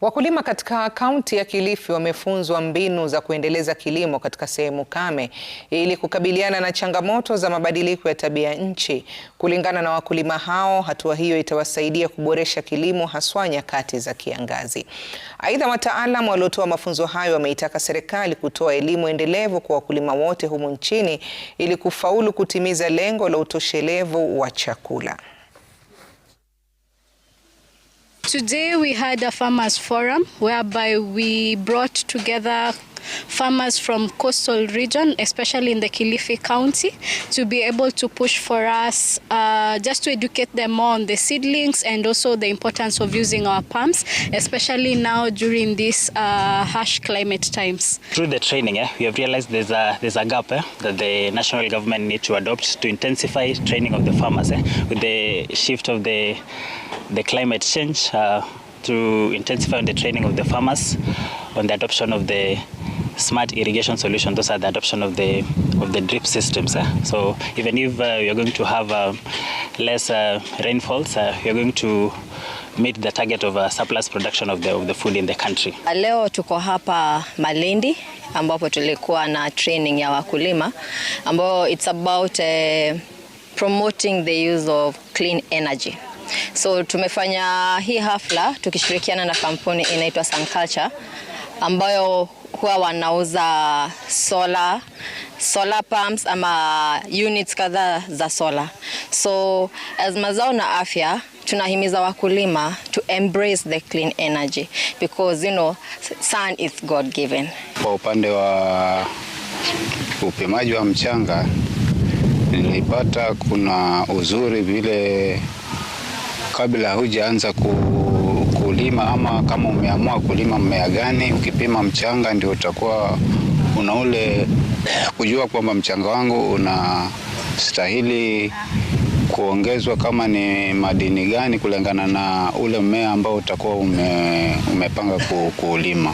Wakulima katika kaunti ya Kilifi wamefunzwa mbinu za kuendeleza kilimo katika sehemu kame ili kukabiliana na changamoto za mabadiliko ya tabia nchi. Kulingana na wakulima hao, hatua hiyo itawasaidia kuboresha kilimo haswa nyakati za kiangazi. Aidha, wataalamu waliotoa mafunzo hayo wameitaka serikali kutoa elimu endelevu kwa wakulima wote humu nchini ili kufaulu kutimiza lengo la utoshelevu wa chakula. Today we had a farmers forum whereby we brought together farmers from coastal region, especially in the Kilifi County, to be able to push for us just to educate them more on the seedlings and also the importance of using our pumps, especially now during these harsh climate times. Through the training, we have realized there's a gap that the national government need to adopt to intensify training of the farmers with the shift of the climate change, to intensify the training of the farmers on the adoption of the smart irrigation solution. Those are the adoption of the drip systems. So even if we are going to have less rainfalls, we are going to meet the target of surplus production of the food in the country. Leo tuko hapa Malindi ambapo tulikuwa na training ya wakulima ambapo it's about promoting the use of clean energy. So tumefanya hii hafla tukishirikiana na kampuni inaitwa Sunculture ambayo huwa wanauza solar pumps ama units kadhaa za solar. So as mazao na afya tunahimiza wakulima to embrace the clean energy because sun is God given. Kwa upande wa upimaji wa mchanga nilipata kuna uzuri vile kabla hujaanza kulima ama kama umeamua kulima mmea gani, ukipima mchanga ndio utakuwa una ule kujua kwamba mchanga wangu unastahili kuongezwa kama ni madini gani kulingana na ule mmea ambao utakuwa umepanga kulima.